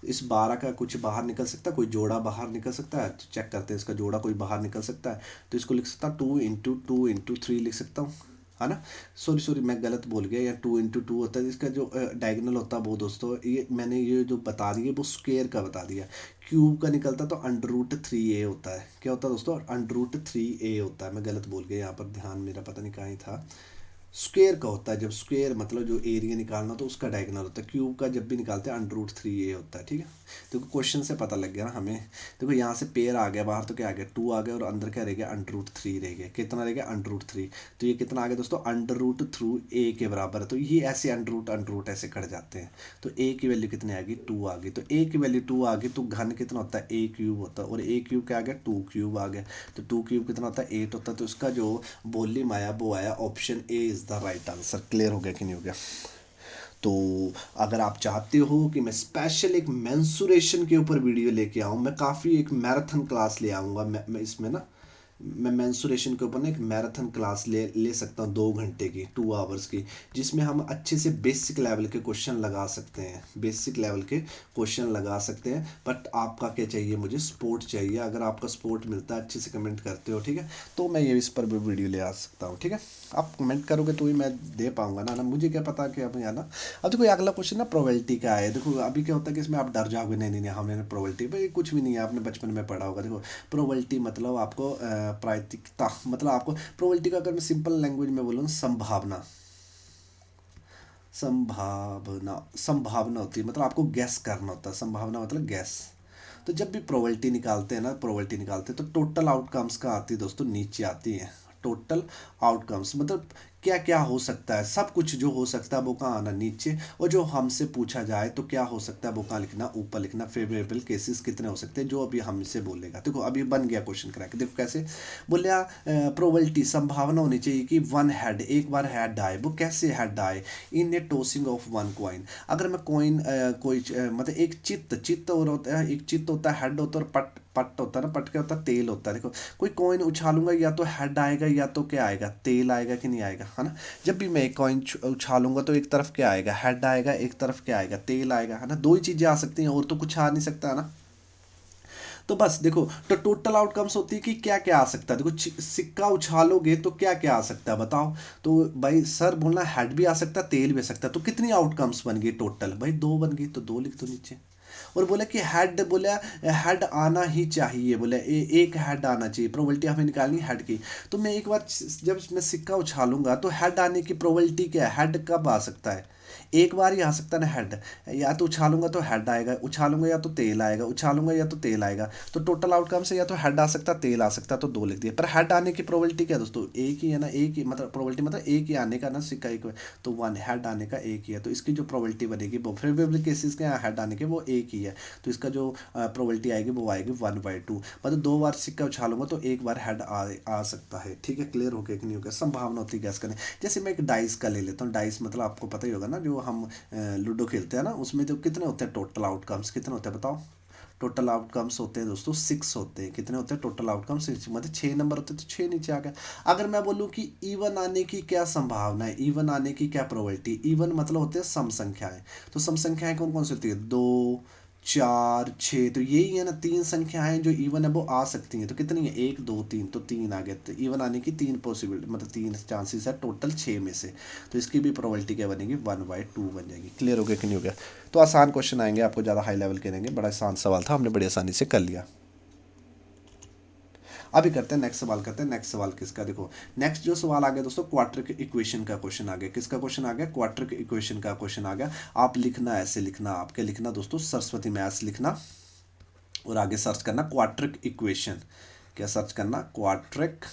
Speaker 1: इस 12 का कुछ बाहर निकल सकता है, कोई जोड़ा बाहर निकल सकता है, तो चेक करते हैं इसका जोड़ा कोई बाहर निकल सकता है। तो इसको लिख सकता हूँ 2 × 2 × 3 लिख सकता हूँ, है ना। सॉरी सॉरी मैं गलत बोल गया, या 2 × 2 होता है। इसका जो डायगोनल होता है वो दोस्तों, ये मैंने ये जो बता दिया वो स्क्वेयर का बता दिया। क्यूब का निकलता तो √3a होता है। क्या होता है दोस्तों? √3a होता है। मैं गलत बोल गया यहाँ पर, ध्यान मेरा पता नहीं कहाँ ही था। स्क्वेयर का होता है, जब स्क्वेयर मतलब जो एरिया निकालना तो उसका डायगोनल होता है। क्यूब का जब भी निकालते हैं √3a होता है, ठीक है। देखो क्वेश्चन से पता लग गया ना हमें। देखो यहाँ से पेयर आ गया बाहर तो क्या आ गया? 2 आ गया और अंदर क्या रह गया? √3 रह गया। कितना रह गया? √3। तो ये कितना आ गया दोस्तों? √3a के बराबर है। तो ये ऐसे अंडर रूट ऐसे कट जाते हैं। तो a की वैल्यू कितनी आ गई? 2 आ गई। तो a की वैल्यू 2 आ गई तो घन कितना होता है? a क्यूब होता है। और a क्यूब क्या आ गया? 2 क्यूब आ गया। तो 2 क्यूब कितना होता है? 8 होता है। तो इसका जो वॉल्यूम आया वो आया option A is the right answer. Clear हो गया कि नहीं हो गया? तो अगर आप चाहते हो कि मैं स्पेशल एक मेंसुरेशन के ऊपर वीडियो लेके आऊँ, मैं काफ़ी एक मैराथन क्लास ले आऊँगा मैं इसमें ना, मैं मेंसुरेशन के ऊपर ना एक मैराथन क्लास ले ले सकता हूँ 2 घंटे की, 2 आवर्स की, जिसमें हम अच्छे से बेसिक लेवल के क्वेश्चन लगा सकते हैं, बेसिक लेवल के क्वेश्चन लगा सकते हैं। बट आपका क्या चाहिए, मुझे सपोर्ट चाहिए। अगर आपका सपोर्ट मिलता है, अच्छे से कमेंट करते हो, ठीक है, तो मैं ये इस पर भी वीडियो ले आ सकता हूँ, ठीक है। आप कमेंट करोगे तो ही मैं दे पाऊंगा ना, मुझे क्या पता कि अब यहाँ ना। अब देखो अगला क्वेश्चन ना प्रोबेबिलिटी का है। देखो अभी क्या होता है कि इसमें आप डर जाओगे, नहीं नहीं नहीं हमने प्रोबेबिलिटी भाई कुछ भी नहीं है, आपने बचपन में पढ़ा होगा। देखो प्रोबेबिलिटी मतलब आपको प्रायिकता, मतलब आपको प्रोबेबिलिटी का अगर मैं सिंपल लैंग्वेज में बोलूँ, संभावना, संभावना संभावना होती है, मतलब आपको गैस करना होता है, संभावना मतलब गैस। तो जब भी प्रोबेबिलिटी निकालते हैं ना, प्रोबेबिलिटी निकालते हैं तो टोटल आउटकम्स का आती है दोस्तों, नीचे आती है। टोटल आउटकम्स मतलब क्या क्या हो सकता है, सब कुछ जो हो सकता है वो कहाँ आना, नीचे। और जो हमसे पूछा जाए तो क्या हो सकता है वो कहाँ लिखना, ऊपर लिखना। फेवरेबल केसेस कितने हो सकते हैं, जो अभी हमसे बोलेगा। देखो अभी बन गया क्वेश्चन करा के, देखो कैसे बोले, प्रोबेबिलिटी संभावना होनी चाहिए कि वन हेड, एक बार हेड आए। वो कैसे हेड आए, इन ए टॉसिंग ऑफ वन कॉइन। अगर मैं कॉइन मतलब एक चित्त, चित्त और होता है, एक चित्त होता है, हेड होता है, और पट पट होता है ना, पट क्या होता है, तेल होता है। देखो कोई कॉइन उछालूंगा, या तो हेड आएगा या तो क्या आएगा, तेल आएगा कि नहीं आएगा, है ना। जब भी मैं एक कॉइन उछालूंगा तो एक तरफ क्या आएगा, हेड आएगा, एक तरफ क्या आएगा, तेल आएगा, है ना। दो ही चीजें आ सकती हैं, और तो कुछ आ नहीं सकता, है ना। तो बस देखो, तो टोटल आउटकम्स होती है कि क्या क्या आ सकता है। देखो सिक्का उछालोगे तो क्या क्या आ सकता है बताओ। तो भाई सर बोलना, हेड भी आ सकता है, तेल भी आ सकता है। तो कितनी आउटकम्स बन गई टोटल, भाई दो बन गई, तो दो लिख दो नीचे। और बोला कि हेड, बोला हेड आना ही चाहिए, बोला एक हेड आना चाहिए, प्रोबेबिलिटी हमें निकालनी हेड की। तो मैं एक बार जब मैं सिक्का उछालूंगा तो हेड आने की प्रोबेबिलिटी क्या है, हेड कब आ सकता है, एक बार ही आ सकता है ना हेड। या तो उछालूंगा तो हेड आएगा, उछालूंगा या तो तेल आएगा, उछालूंगा या तो तेल आएगा। तो टोटल आउटकम से या तो हेड आ सकता, तेल आ सकता, तो दो लिख दिया। पर हेड आने की प्रोबेबिलिटी क्या है दोस्तों, एक ही है ना, एक ही मतलब प्रोबेबिलिटी मतलब एक ही आने का ना, सिक्का एक। तो वन हेड आने का एक ही है, तो इसकी जो प्रोबेबिलिटी बनेगी वो फेवरेबल केसेस के हेड आने के वो एक ही है। तो इसका जो प्रोबेबिलिटी आएगी वो आएगी 1/2। मतलब दो बार सिक्का उछालूंगा तो एक बार हेड आ सकता है, ठीक है। क्लियर हो गया कि नहीं हो गया, संभावना होती है गैस करने। जैसे मैं एक डाइस का ले लेता हूँ, डाइस मतलब आपको पता ही होगा ना, जो हम लूडो खेलते हैं ना, उसमें तो कितने होते हैं टोटल आउटकम्स, कितने होते हैं बताओ। टोटल आउटकम्स होते हैं दोस्तों 6 होते हैं। कितने होते हैं टोटल आउटकम्स, मतलब 6 नंबर होते हैं, तो 6 नीचे आ गया। अगर मैं बोलूँ कि इवन आने की क्या संभावना है, इवन आने की क्या प्रोबेबिलिटी, इवन मतलब होते हैं सम संख्याएं। तो सम संख्याएं कौन कौन सी होती है, 2, 4, 6। तो यही है ना, तीन संख्याएं जो इवन है वो आ सकती हैं। तो कितनी है, 1, 2, 3, तो 3 आ गया। तो इवन आने की 3 पॉसिबिलिटी, मतलब 3 चांसेस है टोटल 6 में से। तो इसकी भी प्रोबेबिलिटी क्या बनेगी, 1/2 बन जाएगी। क्लियर हो गया कि नहीं हो गया। तो आसान क्वेश्चन आएंगे, आपको ज़्यादा हाई लेवल के रहेंगे। बड़ा आसान सवाल था, हमने बड़ी आसानी से कर लिया। अभी करते हैं नेक्स्ट सवाल, करते हैं नेक्स्ट सवाल किसका, देखो नेक्स्ट जो सवाल आ गया दोस्तों, क्वाड्रिक इक्वेशन का क्वेश्चन आ गया। किसका क्वेश्चन आ गया, क्वाड्रिक इक्वेशन का क्वेश्चन आ गया। आप लिखना, ऐसे लिखना, आपके लिखना दोस्तों, सरस्वती मैथ्स लिखना, और आगे सर्च करना क्वाड्रिक इक्वेशन। क्या सर्च करना, क्वाड्रिक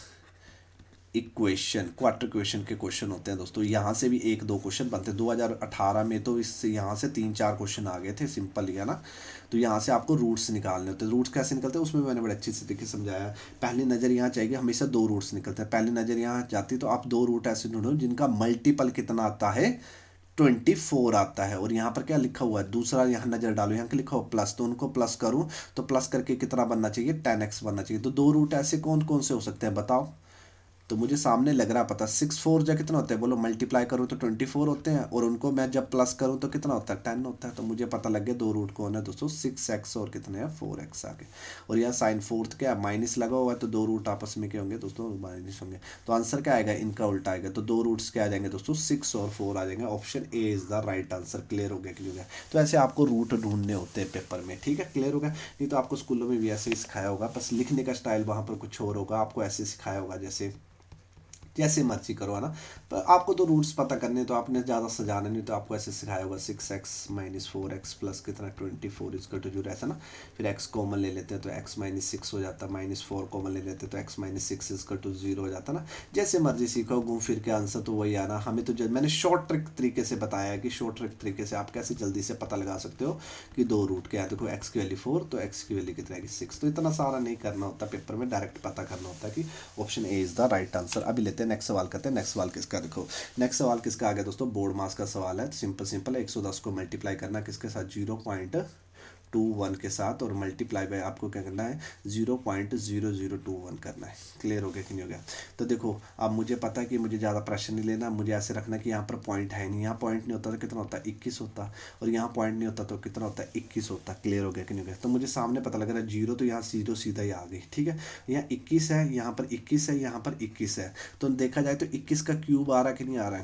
Speaker 1: इक्वेशन। क्वाड्रिक इक्वेशन के क्वेश्चन होते हैं दोस्तों, यहाँ से भी एक दो क्वेश्चन बनते हैं। 2018 में तो इससे यहाँ से 3-4 क्वेश्चन आ गए थे, सिंपल ही है ना। तो यहाँ से आपको रूट्स निकालने होते हैं। रूट्स कैसे निकलते हैं उसमें मैंने बड़े अच्छे से तरीके से समझाया है। पहली नज़र यहाँ चाहिए, हमेशा दो रूट्स निकलते हैं। पहली नज़र यहाँ जाती है तो आप दो रूट ऐसे ढूंढो जिनका मल्टीपल कितना आता है, 24 आता है। और यहाँ पर क्या लिखा हुआ है, दूसरा यहाँ नजर डालो, यहाँ क्या लिखा हुआ प्लस, तो उनको प्लस करूँ तो प्लस करके कितना बनना चाहिए, 10x बनना चाहिए। तो दो रूट ऐसे कौन कौन से हो सकते हैं बताओ। तो मुझे सामने लग रहा पता, 6 4 कितना होता है बोलो, मल्टीप्लाई करूँ तो 24 होते हैं, और उनको मैं जब प्लस करूँ तो कितना होता है, 10 होता है। तो मुझे पता लग गया दो रूट कौन है दोस्तों, 6x और कितने हैं, 4x आगे। और यहाँ साइन फोर्थ क्या है, माइनस लगा हुआ है, तो दो रूट आपस में क्या होंगे दोस्तों, माइनस होंगे। तो आंसर क्या आएगा, इनका उल्टा आएगा। तो दो रूट्स क्या आ जाएंगे दोस्तों, 6 और 4 आ जाएंगे। Option A is the right answer. Clear हो गया, क्लियर हो गया। तो ऐसे आपको रूट ढूंढने होते हैं पेपर में, ठीक है। क्लियर हो गया। नहीं तो आपको स्कूलों में भी ऐसे ही सिखाया होगा, बस लिखने का स्टाइल वहाँ पर कुछ और होगा, आपको ऐसे सिखाया होगा जैसे जैसे मर्जी करो, है ना। पर आपको तो रूट्स पता करने, तो आपने ज़्यादा सजाना नहीं, तो आपको ऐसे सिखाया होगा 6x-4x प्लस कितना 24 इसका टू जो रहता ना। फिर x कॉमन ले लेते हैं तो x-6 हो जाता, -4 कॉमन ले लेते हैं तो x-6 इसका टू 0 हो जाता ना। जैसे मर्जी सीखो, घूम फिर के आंसर तो वही आना। हमें तो मैंने शॉर्ट ट्रिक तरीके से बताया है कि शॉर्ट ट्रिक तरीके से आप कैसे जल्दी से पता लगा सकते हो कि दो रूट क्या है। देखो x की वैल्यू 4 तो x की वैल्यू कितना है 6। तो इतना सारा नहीं करना होता पेपर में, डायरेक्ट पता करना होता है कि option A is the right answer. अभी लेते हैं नेक्स्ट सवाल, करते हैं नेक्स्ट सवाल किसका, देखो नेक्स्ट सवाल किसका आ गया दोस्तों, बोर्ड मास का सवाल है। सिंपल सिंपल है, 110 को मल्टीप्लाई करना किसके साथ, 0.25 0.0021 के साथ और मल्टीप्लाई बाय आपको क्या करना है 0.0021 करना है। क्लियर हो गया कि नहीं हो गया? तो देखो अब मुझे पता है कि मुझे ज़्यादा प्रेशर नहीं लेना, मुझे ऐसे रखना कि यहाँ पर पॉइंट है नहीं, यहाँ पॉइंट नहीं होता तो कितना होता है 21 होता, और यहाँ पॉइंट नहीं होता तो कितना होता है 21 होता। क्लियर हो गया कि नहीं हो गया? तो मुझे सामने पता लग रहा है 0, तो यहाँ 0 सीधा ही आ गई। ठीक है, यहाँ 21 है, यहाँ पर 21 है, यहाँ पर 21 है, तो देखा जाए तो 21 का क्यूब आ रहा है कि नहीं आ रहा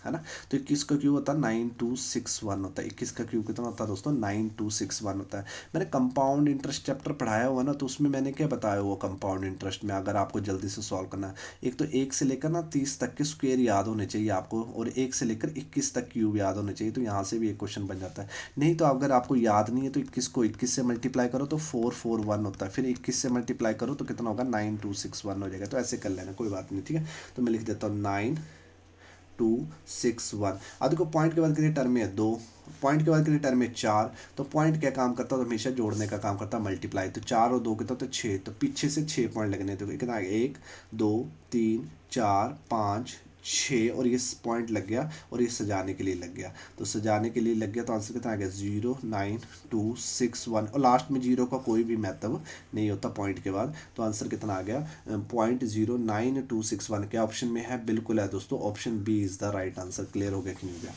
Speaker 1: है ना? तो 21 का क्यूब होता है 9261 होता है। 21 का क्यूब कितना होता है दोस्तों? 9261 होता है। मैंने कंपाउंड इंटरेस्ट चैप्टर पढ़ाया हुआ ना, तो उसमें मैंने क्या बताया हुआ कंपाउंड इंटरेस्ट में, अगर आपको जल्दी से सॉल्व करना है, एक तो 1 से लेकर ना 30 तक के स्क्वायर याद होने चाहिए आपको, और 1 से लेकर 21 तक क्यूब याद होने चाहिए, तो यहाँ से भी एक क्वेश्चन बन जाता है। नहीं तो अगर आपको याद नहीं है तो 21 को 21 से मल्टीप्लाई करो तो 441 होता है, फिर 21 से मल्टीप्लाई करो तो कितना होगा 9261 हो जाएगा। तो ऐसे कर लेना, कोई बात नहीं। ठीक है, तो मैं लिख देता हूँ 9261। अब देखो पॉइंट के बाद कितने टर्म में है 2, पॉइंट के बाद कितने टर्म में 4, तो पॉइंट क्या काम करता है? तो हमेशा जोड़ने का काम करता है, मल्टीप्लाई। तो 4 और 2 कितना? तो 6, तो पीछे से 6 पॉइंट लगने, तो कितना आ गया 1 2 3 4 5 6, और ये पॉइंट लग गया, और ये सजाने के लिए लग गया, तो सजाने के लिए लग गया, तो आंसर कितना आ गया 09261, और लास्ट में 0 का कोई भी महत्व नहीं होता पॉइंट के बाद, तो आंसर कितना आ गया 0.09261। क्या ऑप्शन में है? बिल्कुल है दोस्तों, option B is the right answer. Clear हो गया कि नहीं हो गया?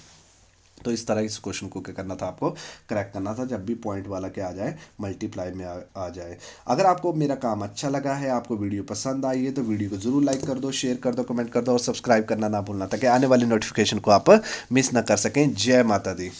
Speaker 1: तो इस तरह इस क्वेश्चन को क्या करना था, आपको क्रैक करना था, जब भी पॉइंट वाला क्या आ जाए मल्टीप्लाई में आ जाए। अगर आपको मेरा काम अच्छा लगा है, आपको वीडियो पसंद आई है, तो वीडियो को जरूर लाइक कर दो, शेयर कर दो, कमेंट कर दो, और सब्सक्राइब करना ना भूलना, ताकि आने वाली नोटिफिकेशन को आप मिस ना कर सकें। जय माता दी।